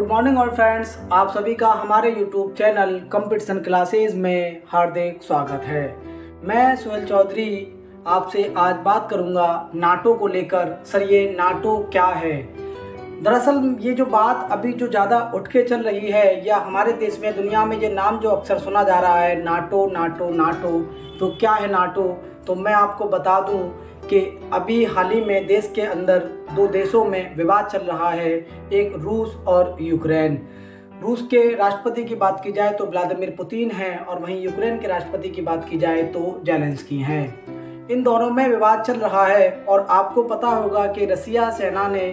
Good morning और friends, आप सभी का हमारे यूट्यूब चैनल कंपटीशन क्लासेस में हार्दिक स्वागत है। मैं सुहेल चौधरी आपसे आज बात करूंगा नाटो को लेकर। सर, ये नाटो क्या है? दरअसल ये जो बात अभी जो ज़्यादा उठ के चल रही है, या हमारे देश में दुनिया में ये नाम जो अक्सर सुना जा रहा है, नाटो नाटो नाटो, तो क्या है नाटो? तो मैं आपको बता दूं कि अभी हाल ही में देश के अंदर दो देशों में विवाद चल रहा है, एक रूस और यूक्रेन। रूस के राष्ट्रपति की बात की जाए तो व्लादिमीर पुतिन हैं, और वहीं यूक्रेन के राष्ट्रपति की बात की जाए तो जेलेंस्की हैं। इन दोनों में विवाद चल रहा है, और आपको पता होगा कि रसिया सेना ने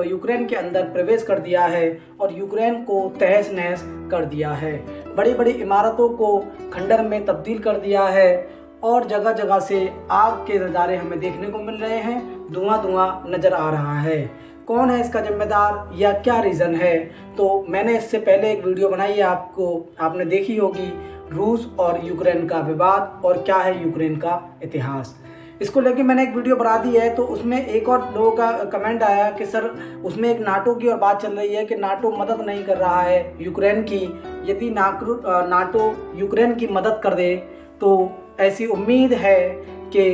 यूक्रेन के अंदर प्रवेश कर दिया है और यूक्रेन को तहस नहस कर दिया है। बड़ी बड़ी इमारतों को खंडर में तब्दील कर दिया है, और जगह जगह से आग के नज़ारे हमें देखने को मिल रहे हैं, धुआं धुआं नज़र आ रहा है। कौन है इसका जिम्मेदार, या क्या रीज़न है? तो मैंने इससे पहले एक वीडियो बनाई है, आपने देखी होगी, रूस और यूक्रेन का विवाद और क्या है यूक्रेन का इतिहास। इसको लेके मैंने एक वीडियो बना दी है। तो उसमें एक और लोगों का कमेंट आया कि सर, उसमें एक नाटो की और बात चल रही है कि नाटो मदद नहीं कर रहा है यूक्रेन की। यदि नाटो यूक्रेन की मदद कर दे तो ऐसी उम्मीद है कि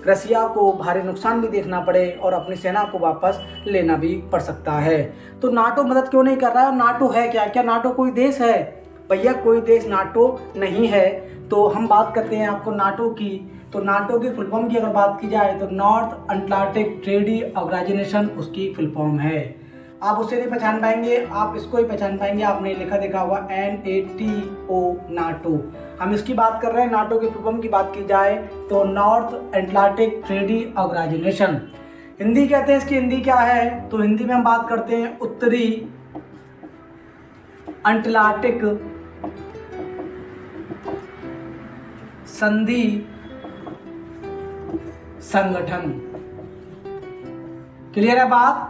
रसिया को भारी नुकसान भी देखना पड़े और अपनी सेना को वापस लेना भी पड़ सकता है। तो नाटो मदद क्यों नहीं कर रहा है? और नाटो है क्या? क्या नाटो कोई देश है? भैया, कोई देश नाटो नहीं है। तो हम बात करते हैं आपको नाटो की। तो नाटो की फुल फॉर्म की अगर बात की जाए तो नॉर्थ अटलांटिक ट्रेडी ऑर्गेनाइजेशन उसकी फुल फॉर्म है। आप उसे नहीं पहचान पाएंगे, आप इसको ही पहचान पाएंगे। आपने लिखा देखा हुआ NATO, नाटो। हम इसकी बात कर रहे हैं। नाटो के फुल फॉर्म की बात की जाए तो north Atlantic treaty organization. Hindi कहते हैं इसकी, हिंदी क्या है? तो हिंदी में हम बात करते हैं उत्तरी अटलांटिक संधि संगठन। क्लियर है बात?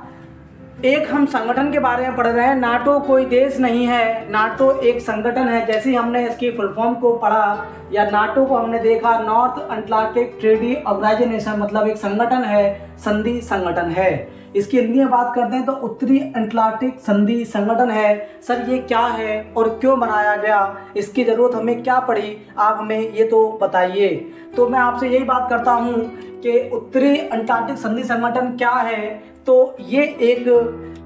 एक हम संगठन के बारे में पढ़ रहे हैं। नाटो कोई देश नहीं है, नाटो एक संगठन है। जैसे ही हमने इसकी फुल फॉर्म को पढ़ा या नाटो को हमने देखा, नॉर्थ अटलांटिक ट्रेडी ऑर्गेनाइजेशन मतलब एक संगठन है, संधि संगठन है। इसकी हिंदी में बात करते हैं तो उत्तरी अटलांटिक संधि संगठन है। सर, ये क्या है और क्यों बनाया गया? इसकी ज़रूरत हमें क्या पड़ी? आप हमें ये तो बताइए। तो मैं आपसे यही बात करता हूँ कि उत्तरी अटलांटिक संधि संगठन क्या है। तो ये एक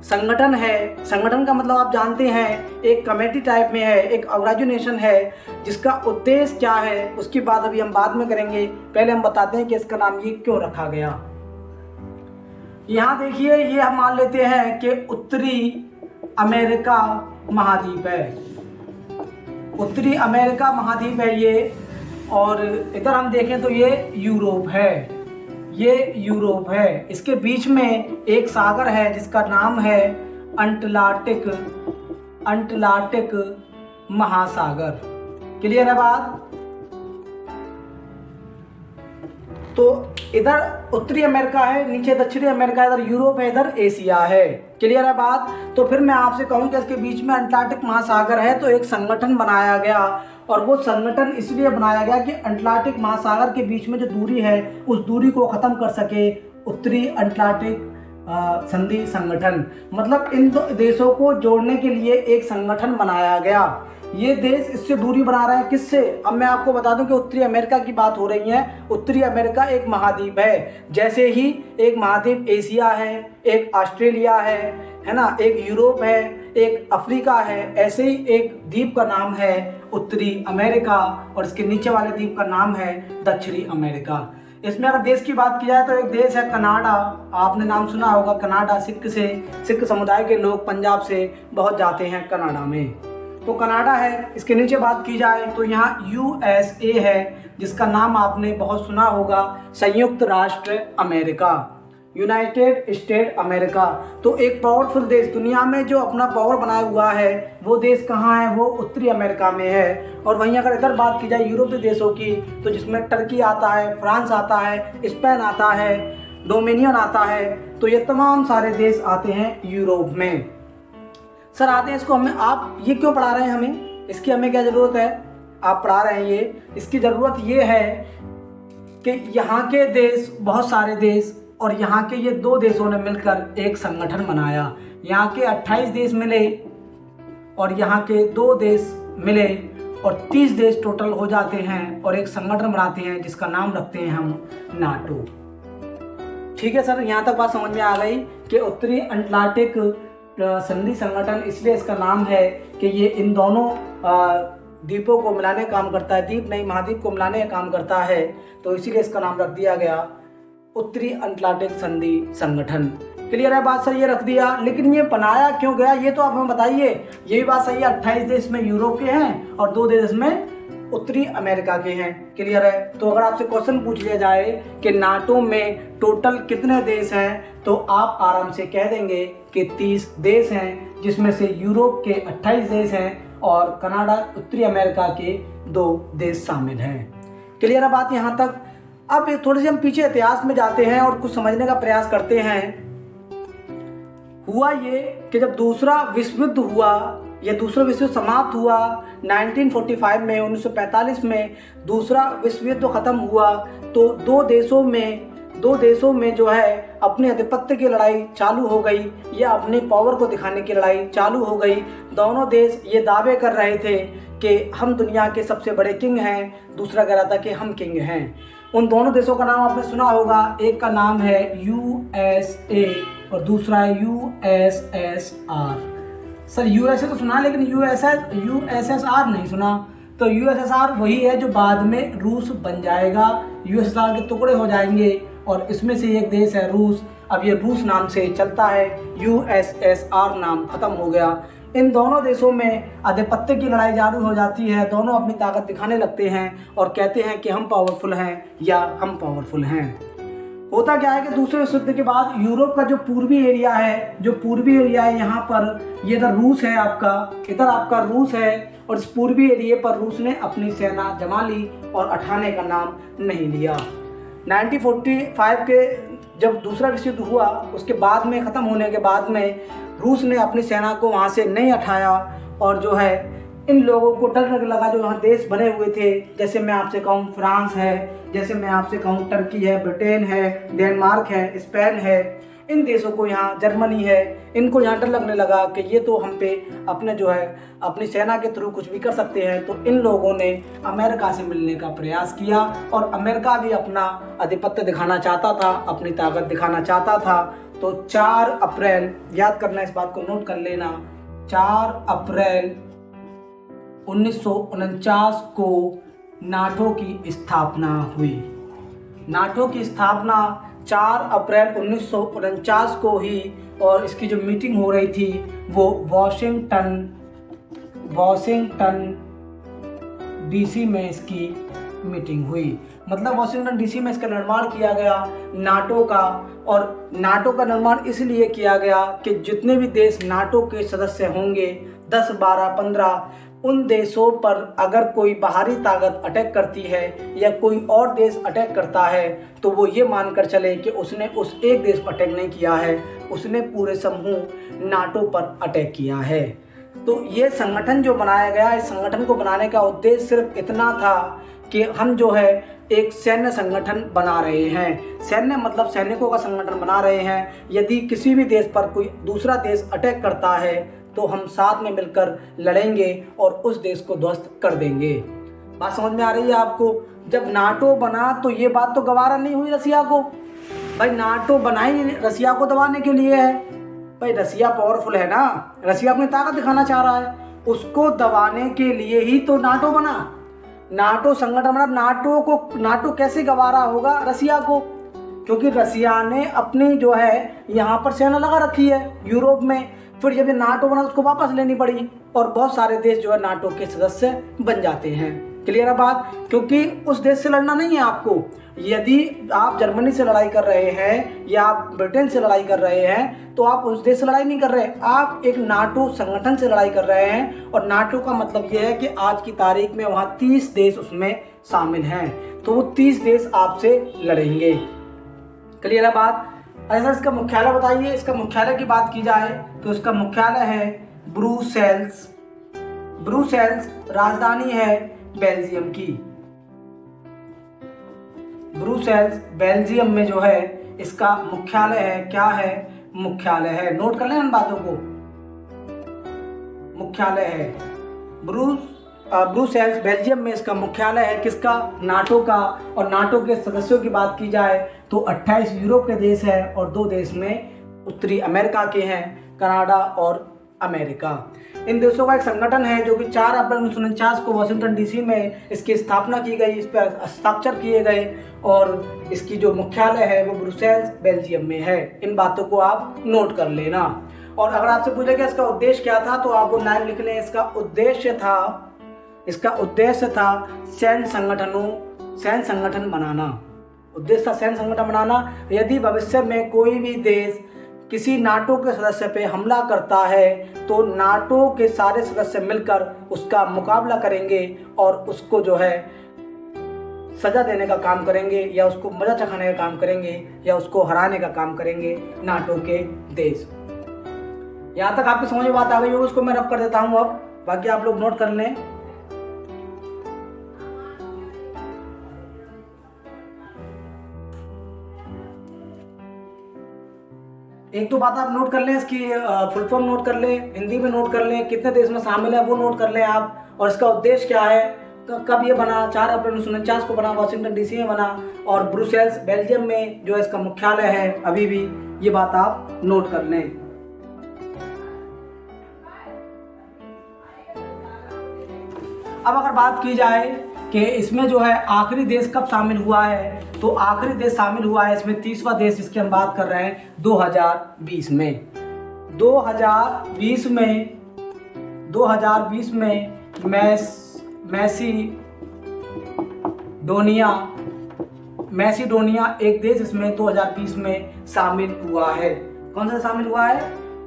संगठन है। संगठन का मतलब आप जानते हैं, एक कमेटी टाइप में है, एक ऑर्गेनाइजेशन है, जिसका उद्देश्य क्या है उसकी बात अभी हम बाद में करेंगे। पहले हम बताते हैं कि इसका नाम ये क्यों रखा गया। यहाँ देखिए, ये हम मान लेते हैं कि उत्तरी अमेरिका महाद्वीप है। उत्तरी अमेरिका महाद्वीप है ये, और इधर हम देखें तो ये यूरोप है। ये यूरोप है। इसके बीच में एक सागर है जिसका नाम है अटलांटिक महासागर। क्लियर है बात? तो इधर उत्तरी अमेरिका है, नीचे दक्षिणी अमेरिका, इधर यूरोप है, इधर एशिया है। क्लियर है बात? तो फिर मैं आपसे कहूँ कि इसके बीच में अटलांटिक महासागर है, तो एक संगठन बनाया गया। और वो संगठन इसलिए बनाया गया कि अटलांटिक महासागर के बीच में जो दूरी है उस दूरी को ख़त्म कर सके उत्तरी अटलांटिक संधि संगठन। मतलब इन दो देशों को जोड़ने के लिए एक संगठन बनाया गया। ये देश इससे दूरी बना रहे हैं। किससे? अब मैं आपको बता दूं कि उत्तरी अमेरिका की बात हो रही है। उत्तरी अमेरिका एक महाद्वीप है। जैसे ही एक महाद्वीप एशिया है, एक ऑस्ट्रेलिया है ना, एक यूरोप है, एक अफ्रीका है, ऐसे ही एक द्वीप का नाम है उत्तरी अमेरिका, और इसके नीचे वाले द्वीप का नाम है दक्षिणी अमेरिका। इसमें अगर देश की बात की जाए तो एक देश है कनाडा। आपने नाम सुना होगा कनाडा। सिख समुदाय के लोग पंजाब से बहुत जाते हैं कनाडा में, तो कनाडा है। इसके नीचे बात की जाए तो यहाँ USA है, जिसका नाम आपने बहुत सुना होगा, संयुक्त राष्ट्र अमेरिका, यूनाइटेड स्टेट अमेरिका। तो एक पावरफुल देश, दुनिया में जो अपना पावर बनाया हुआ है, वो देश कहाँ है? वो उत्तरी अमेरिका में है। और वहीं अगर इधर बात की जाए यूरोपीय देशों की, तो जिसमें टर्की आता है, फ्रांस आता है, स्पेन आता है, डोमिनियन आता है, तो ये तमाम सारे देश आते हैं यूरोप में। सर, आते हैं इसको हमें, आप ये क्यों पढ़ा रहे हैं हमें? इसकी हमें क्या ज़रूरत है? आप पढ़ा रहे हैं ये, इसकी ज़रूरत ये है कि यहाँ के देश, बहुत सारे देश, और यहाँ के ये दो देशों ने मिलकर एक संगठन बनाया। यहाँ के 28 देश मिले और यहाँ के 2 देश मिले और 30 देश टोटल हो जाते हैं और एक संगठन बनाते हैं जिसका नाम रखते हैं हम नाटो। ठीक है सर, यहाँ तक बात समझ में आ गई कि उत्तरी अटलांटिक संधि संगठन इसलिए इसका नाम है कि ये इन दोनों द्वीपों को मिलाने का काम करता है, द्वीप नहीं महाद्वीप को मिलाने का काम करता है, तो इसीलिए इसका नाम रख दिया गया उत्तरी अटलांटिक संधि संगठन। क्लियर है बात सर, ये रख दिया। लेकिन ये बनाया क्यों गया ये तो आप हमें बताइए। ये भी बात सही है, 28 देश में यूरोप के हैं और 2 देश में उत्तरी अमेरिका के हैं। क्लियर है। तो अगर आपसे क्वेश्चन पूछ लिया जाए कि नाटो में टोटल कितने देश हैं तो आप आराम से कह देंगे कि 30 देश हैं, जिसमें से यूरोप के 28 देश हैं और कनाडा उत्तरी अमेरिका के 2 देश शामिल हैं। क्लियर है बात यहाँ तक। अब थोड़ी सी हम पीछे इतिहास में जाते हैं और कुछ समझने का प्रयास करते हैं। हुआ ये कि जब दूसरा विश्व युद्ध हुआ या दूसरा विश्व युद्ध समाप्त हुआ 1945 में, 1945 में दूसरा विश्व युद्ध खत्म हुआ, तो दो देशों में जो है अपने आधिपत्य की लड़ाई चालू हो गई या अपनी पावर को दिखाने की लड़ाई चालू हो गई। दोनों देश ये दावे कर रहे थे कि हम दुनिया के सबसे बड़े किंग हैं, दूसरा कह रहा था कि हम किंग हैं। उन दोनों देशों का नाम आपने सुना होगा, एक का नाम है USA और दूसरा है USSR। सर यूएसए तो सुना लेकिन USSR नहीं सुना। तो USSR वही है जो बाद में रूस बन जाएगा, USSR के टुकड़े हो जाएंगे और इसमें से एक देश है रूस। अब ये रूस नाम से चलता है, USSR नाम खत्म हो गया। इन दोनों देशों में आधिपत्य की लड़ाई जारी हो जाती है, दोनों अपनी ताकत दिखाने लगते हैं और कहते हैं कि हम पावरफुल हैं या हम पावरफुल हैं। होता क्या है कि दूसरे विश्व युद्ध के बाद यूरोप का जो पूर्वी एरिया है यहाँ पर ये इधर रूस है आपका, इधर आपका रूस है और इस पूर्वी एरिया पर रूस ने अपनी सेना जमा ली और हटाने का नाम नहीं लिया। 1945 के जब दूसरा विश्व युद्ध हुआ उसके बाद में ख़त्म होने के बाद में रूस ने अपनी सेना को वहाँ से नहीं हटाया और जो है इन लोगों को डर लगा जो यहाँ देश बने हुए थे, जैसे मैं आपसे कहूँ फ्रांस है, जैसे मैं आपसे कहूँ टर्की है, ब्रिटेन है, डेनमार्क है, स्पेन है, इन देशों को यहाँ जर्मनी है, इनको यहाँ डर लगने लगा कि ये तो हम पे अपने जो है अपनी सेना के थ्रू कुछ भी कर सकते हैं। तो इन लोगों ने अमेरिका से मिलने का प्रयास किया और अमेरिका भी अपना आधिपत्य दिखाना चाहता था, अपनी ताकत दिखाना चाहता था। तो 4 अप्रैल, याद करना इस बात को नोट कर लेना, 4 अप्रैल 1949 को नाटो की स्थापना हुई। नाटो की स्थापना 4 अप्रैल 1949 को ही और इसकी जो मीटिंग हो रही थी वो वॉशिंगटन डीसी में इसकी मीटिंग हुई। मतलब वॉशिंगटन डीसी में इसका निर्माण किया गया नाटो का। और नाटो का निर्माण इसलिए किया गया कि जितने भी देश नाटो के सदस्य होंगे 10, 12, 15, उन देशों पर अगर कोई बाहरी ताकत अटैक करती है या कोई और देश अटैक करता है तो वो ये मानकर चले कि उसने उस एक देश पर अटैक नहीं किया है, उसने पूरे समूह नाटो पर अटैक किया है। तो ये संगठन जो बनाया गया, इस संगठन को बनाने का उद्देश्य सिर्फ इतना था कि हम जो है एक सैन्य संगठन बना रहे हैं। सैन्य मतलब सैनिकों का संगठन बना रहे हैं। यदि किसी भी देश पर कोई दूसरा देश अटैक करता है तो हम साथ में मिलकर लड़ेंगे और उस देश को ध्वस्त कर देंगे। बात समझ में आ रही है आपको? जब नाटो बना तो ये बात तो गवारा नहीं हुई रसिया को। भाई नाटो बना ही रसिया को दबाने के लिए है। भाई रसिया पावरफुल है ना, रसिया अपनी ताकत दिखाना चाह रहा है, उसको दबाने के लिए ही तो नाटो बना, नाटो संगठन बना। नाटो कैसे गवारा होगा रसिया को? क्योंकि रसिया ने अपनी जो है यहाँ पर सेना लगा रखी है यूरोप में। फिर जब ये नाटो बना उसको वापस लेनी पड़ी और बहुत सारे देश जो है नाटो के सदस्य बन जाते हैं। क्लियर है बात? क्योंकि उस देश से लड़ना नहीं है आपको। यदि आप जर्मनी से लड़ाई कर रहे हैं या आप ब्रिटेन से लड़ाई कर रहे हैं तो आप उस देश से लड़ाई नहीं कर रहे, आप एक नाटो संगठन से लड़ाई कर रहे हैं। और नाटो का मतलब यह है कि आज की तारीख में वहाँ 30 देश उसमें शामिल हैं, तो वो 30 देश आपसे लड़ेंगे। क्लियर है बात? ऐसा इसका मुख्यालय बताइए। इसका मुख्यालय की बात की जाए तो इसका मुख्यालय है ब्रुसेल्स। ब्रुसेल्स राजधानी है बेल्जियम की। ब्रुसेल्स बेल्जियम में जो है इसका मुख्यालय है। क्या है? मुख्यालय है। नोट कर लें इन बातों को। मुख्यालय है। ब्रुसेल्स बेल्जियम में इसका मुख्यालय है। किसका? नाटो का। और नाटो के सदस्यों की बात की जाए तो 28 यूरोप के देश हैं और 2 देश में उत्तरी अमेरिका के हैं, कनाडा और अमेरिका। इन देशों का एक संगठन है जो कि 4 अप्रैल 1949 को वाशिंगटन डीसी में इसकी स्थापना की गई, इस पर हस्ताक्षर किए गए और इसकी जो मुख्यालय है वो ब्रुसेल्स बेल्जियम में है। इन बातों को आप नोट कर लेना। और अगर आपसे पूछेगा इसका उद्देश्य क्या था तो आप वो लाइन लिख लें। इसका उद्देश्य था सैन्य संगठन बनाना। उद्देश्य था सैन्य संगठन बनाना। यदि भविष्य में कोई भी देश किसी नाटो के सदस्य पे हमला करता है तो नाटो के सारे सदस्य मिलकर उसका मुकाबला करेंगे और उसको जो है सजा देने का काम करेंगे या उसको मजा चखाने का काम करेंगे या उसको हराने का काम करेंगे नाटो के देश। यहाँ तक आपकी समझ में बात आ गई हो, उसको मैं रफ कर देता हूँ। अब बाकी आप लोग नोट कर लें। एक तो बात आप नोट कर लें, इसकी फुल फॉर्म नोट कर लें, हिंदी में नोट कर लें, कितने देश में शामिल है वो नोट कर लें आप, और इसका उद्देश्य क्या है, कब ये बना, 4 अप्रैल 1949 को बना, वाशिंगटन डीसी में बना, और ब्रुसेल्स बेल्जियम में जो इसका मुख्यालय है अभी भी, ये बात आप नोट कर लें। अब अगर बात की जाए कि इसमें जो है आखिरी देश कब शामिल हुआ है, तो आखिरी देश शामिल हुआ है इसमें 30वां देश जिसकी हम बात कर रहे हैं 2020 में। 2020 में मैसिडोनिया एक देश इसमें 2020 में शामिल हुआ है। कौन सा शामिल हुआ है?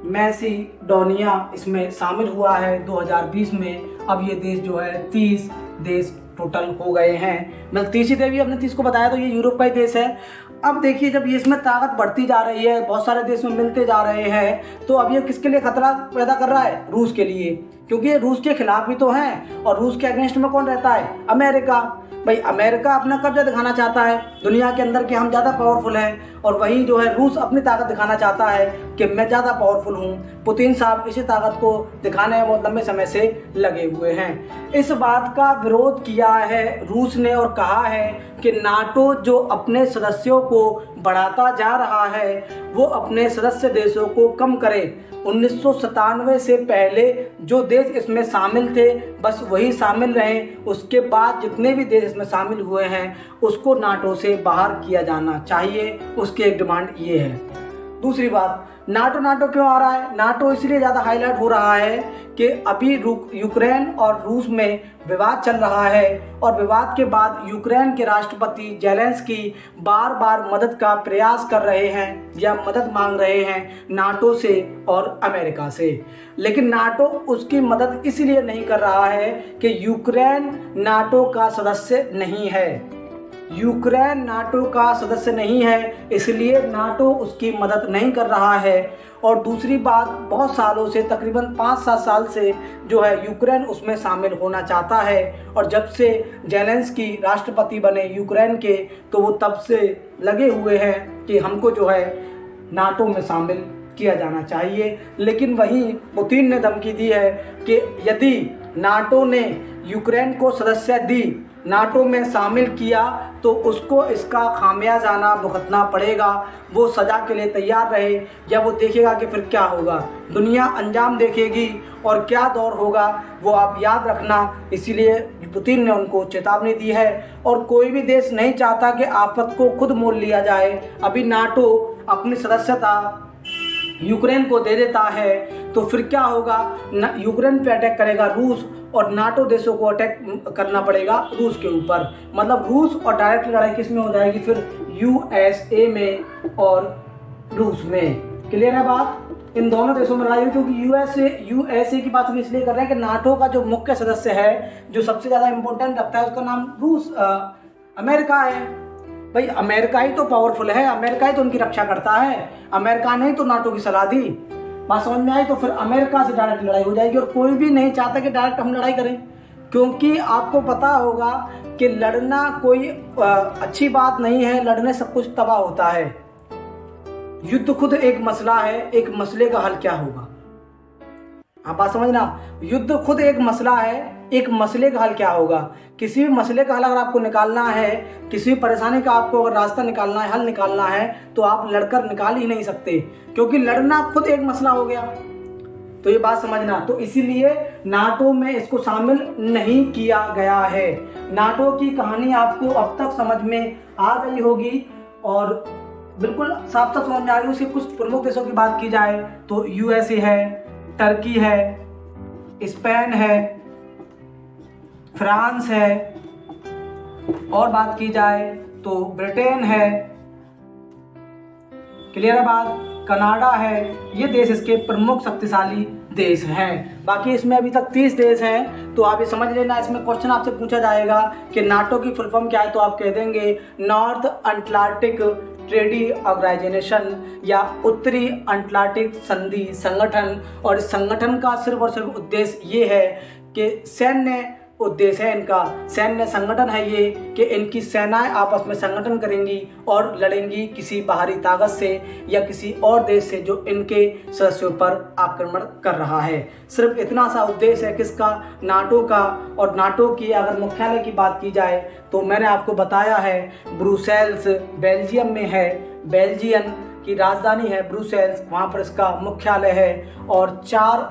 मैसिडोनिया इसमें शामिल हुआ है 2020 में। अब ये देश जो है 30 देश टोटल हो गए हैं। मतलब 30 ही देवी अपने 30 को बताया तो ये यूरोप का ही देश है। अब देखिए जब ये इसमें ताकत बढ़ती जा रही है, बहुत सारे देश में मिलते जा रहे हैं, तो अब ये किसके लिए खतरा पैदा कर रहा है? रूस के लिए, क्योंकि ये रूस के खिलाफ भी तो हैं और रूस के अगेंस्ट में कौन रहता है? अमेरिका। भाई अमेरिका अपना कब्जा दिखाना चाहता है दुनिया के अंदर कि हम ज़्यादा पावरफुल हैं, और वहीं जो है रूस अपनी ताकत दिखाना चाहता है कि मैं ज़्यादा पावरफुल हूँ। पुतिन साहब इसी ताकत को दिखाने में बहुत लंबे समय से लगे हुए हैं। इस बात का विरोध किया है रूस ने और कहा है कि नाटो जो अपने सदस्यों को बढ़ाता जा रहा है वो अपने सदस्य देशों को कम करे। 1997 से पहले जो देश इसमें शामिल थे बस वही शामिल रहे, उसके बाद जितने भी देश इसमें शामिल हुए हैं उसको नाटो से बाहर किया जाना चाहिए। उसकी एक डिमांड ये है। दूसरी बात, नाटो क्यों आ रहा है? नाटो इसलिए ज़्यादा हाईलाइट हो रहा है कि अभी यूक्रेन और रूस में विवाद चल रहा है, और विवाद के बाद यूक्रेन के राष्ट्रपति जेलेंस्की बार बार मदद का प्रयास कर रहे हैं या मदद मांग रहे हैं नाटो से और अमेरिका से। लेकिन नाटो उसकी मदद इसलिए नहीं कर रहा है कि यूक्रेन नाटो का सदस्य नहीं है। यूक्रेन नाटो का सदस्य नहीं है, इसलिए नाटो उसकी मदद नहीं कर रहा है। और दूसरी बात, बहुत सालों से तकरीबन 5-7 साल से जो है यूक्रेन उसमें शामिल होना चाहता है, और जब से जेलेंस्की राष्ट्रपति बने यूक्रेन के तो वो तब से लगे हुए हैं कि हमको जो है नाटो में शामिल किया जाना चाहिए। लेकिन वहीं पुतिन ने धमकी दी है कि यदि नाटो ने यूक्रेन को सदस्य दी, नाटो में शामिल किया, तो उसको इसका खामियाजाना भुगतना पड़ेगा। वो सज़ा के लिए तैयार रहे, या वो देखेगा कि फिर क्या होगा। दुनिया अंजाम देखेगी और क्या दौर होगा वो आप याद रखना। इसीलिए पुतिन ने उनको चेतावनी दी है, और कोई भी देश नहीं चाहता कि आफत को खुद मोल लिया जाए। अभी नाटो अपनी सदस्यता यूक्रेन को दे देता है तो फिर क्या होगा? यूक्रेन पे अटैक करेगा रूस, और नाटो देशों को अटैक करना पड़ेगा रूस के ऊपर। मतलब रूस और डायरेक्ट लड़ाई किस में हो जाएगी? फिर यूएसए में और रूस में। क्लियर है बात? इन दोनों देशों में लड़ाई हुई, क्योंकि यूएसए की बात हम इसलिए कर रहे हैं कि नाटो का जो मुख्य सदस्य है, जो सबसे ज़्यादा इंपॉर्टेंट रखता है, उसका नाम अमेरिका है। भाई अमेरिका ही तो पावरफुल है, अमेरिका ही तो उनकी रक्षा करता है। अमेरिका ने ही तो नाटो की सलाह दी। बात समझ में आई? तो फिर अमेरिका से डायरेक्ट लड़ाई हो जाएगी, और कोई भी नहीं चाहता कि डायरेक्ट हम लड़ाई करें, क्योंकि आपको पता होगा कि लड़ना कोई अच्छी बात नहीं है। लड़ने सब कुछ तबाह होता है। युद्ध खुद एक मसला है, एक मसले का हल क्या होगा? आप बात समझना, युद्ध खुद एक मसला है, एक मसले का हल क्या होगा। किसी भी मसले का हल अगर आपको निकालना है, किसी भी परेशानी का आपको अगर रास्ता निकालना है, हल निकालना है, तो आप लड़कर निकाल ही नहीं सकते, क्योंकि लड़ना खुद एक मसला हो गया। तो ये बात समझना। तो इसीलिए नाटो में इसको शामिल नहीं किया गया है। नाटो की कहानी आपको अब तक समझ में आ गई होगी और बिल्कुल साफ साफ समझ में आ गई। उसके कुछ प्रमुख देशों की बात की जाए तो यूएसए है, टर्की है, स्पेन है, फ्रांस है, और बात की जाए तो ब्रिटेन है, क्लियर है बात, कनाडा है। ये देश इसके प्रमुख शक्तिशाली देश हैं। बाकी इसमें अभी तक 30 देश हैं। तो आप ये समझ लेना, इसमें क्वेश्चन आपसे पूछा जाएगा कि नाटो की फुल फॉर्म क्या है, तो आप कह देंगे नॉर्थ अटलांटिक ट्रेडी ऑर्गेनाइजेशन या उत्तरी अटलांटिक संधि संगठन। और इस संगठन का सिर्फ और सिर्फ उद्देश्य ये है कि सैन्य उद्देश्य है इनका, सैन्य संगठन है ये, कि इनकी सेनाएं आपस में संगठन करेंगी और लड़ेंगी किसी बाहरी ताकत से या किसी और देश से जो इनके सदस्यों पर आक्रमण कर रहा है। सिर्फ इतना सा उद्देश्य है किसका, नाटो का। और नाटो की अगर मुख्यालय की बात की जाए तो मैंने आपको बताया है ब्रुसेल्स बेल्जियम में है, बेल्जियम की राजधानी है ब्रुसेल्स, वहाँ पर इसका मुख्यालय है। और 4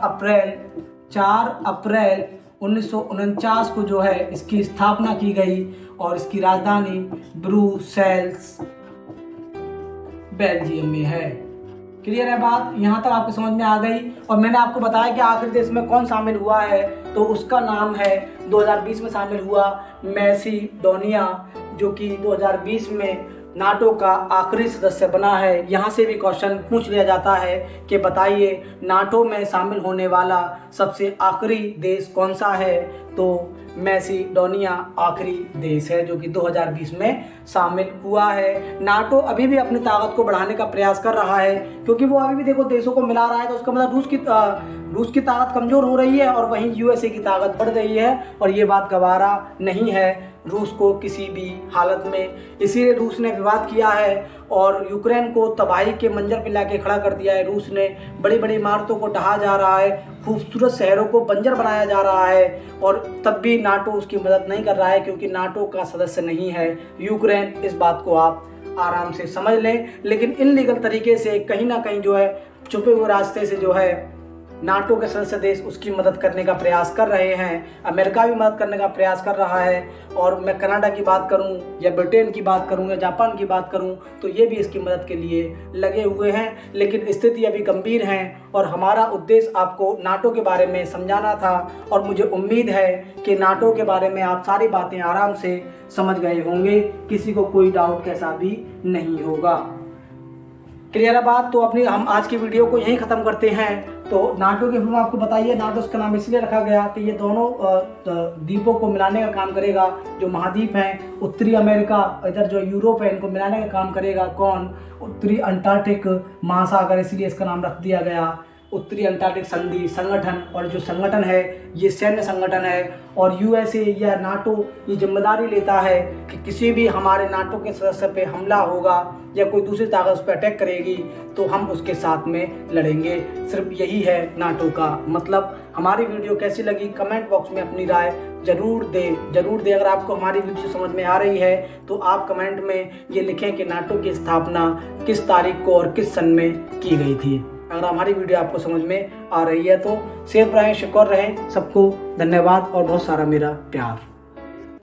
अप्रैल 1949 को जो है इसकी स्थापना की गई और इसकी राजधानी ब्रुसेल्स बेल्जियम में है। क्लियर है बात, यहाँ तक आपको समझ में आ गई। और मैंने आपको बताया कि आखिरी देश में कौन शामिल हुआ है, तो उसका नाम है 2020 में शामिल हुआ मैसिडोनिया, जो कि 2020 में नाटो का आखिरी सदस्य बना है। यहाँ से भी क्वेश्चन पूछ लिया जाता है कि बताइए नाटो में शामिल होने वाला सबसे आखिरी देश कौन सा है, तो मैसिडोनिया आखिरी देश है जो कि 2020 में शामिल हुआ है। नाटो अभी भी अपनी ताकत को बढ़ाने का प्रयास कर रहा है, क्योंकि वो अभी भी देखो देशों को मिला रहा है। तो उसका मतलब रूस की ताकत कमज़ोर हो रही है और वहीं यूएसए की ताकत बढ़ रही है, और ये बात गवारा नहीं है रूस को किसी भी हालत में। इसीलिए रूस ने विवाद किया है और यूक्रेन को तबाही के मंजर पे लाके खड़ा कर दिया है। रूस ने बड़ी बड़ी इमारतों को ढहा जा रहा है, खूबसूरत शहरों को बंजर बनाया जा रहा है, और तब भी नाटो उसकी मदद नहीं कर रहा है, क्योंकि नाटो का सदस्य नहीं है यूक्रेन। इस बात को आप आराम से समझ लें। लेकिन इनलीगल तरीके से कहीं ना कहीं जो है, छुपे हुए रास्ते से जो है नाटो के सदस्य देश उसकी मदद करने का प्रयास कर रहे हैं। अमेरिका भी मदद करने का प्रयास कर रहा है, और मैं कनाडा की बात करूं या ब्रिटेन की बात करूं या जापान की बात करूं तो ये भी इसकी मदद के लिए लगे हुए हैं। लेकिन स्थिति अभी गंभीर है और हमारा उद्देश्य आपको नाटो के बारे में समझाना था, और मुझे उम्मीद है कि नाटो के बारे में आप सारी बातें आराम से समझ गए होंगे, किसी को कोई डाउट कैसा भी नहीं होगा। क्लियर है बात। तो अपनी हम आज की वीडियो को यहीं ख़त्म करते हैं। तो नाटो के फिल्म आपको बताइए, नाटो का नाम इसलिए रखा गया कि ये दोनों द्वीपों को मिलाने का काम करेगा। जो महाद्वीप हैं, उत्तरी अमेरिका, इधर जो यूरोप है, इनको मिलाने का काम करेगा कौन, उत्तरी अंटार्कटिक महासागर, इसलिए इसका नाम रख दिया गया उत्तरी अंटार्कटिक संधि संगठन। और जो संगठन है ये सैन्य संगठन है, और यूएसए या नाटो ये जिम्मेदारी लेता है कि किसी भी हमारे नाटो के सदस्य पे हमला होगा या कोई दूसरी ताकत उस पर अटैक करेगी तो हम उसके साथ में लड़ेंगे। सिर्फ यही है नाटो का मतलब। हमारी वीडियो कैसी लगी कमेंट बॉक्स में अपनी राय जरूर दें। अगर आपको हमारी वीडियो समझ में आ रही है तो आप कमेंट में ये लिखें कि नाटो की स्थापना किस तारीख को और किस सन में की गई थी। अगर हमारी वीडियो आपको समझ में आ रही है तो सेफ रहें, सिक्योर रहें। सबको धन्यवाद और बहुत सारा मेरा प्यार।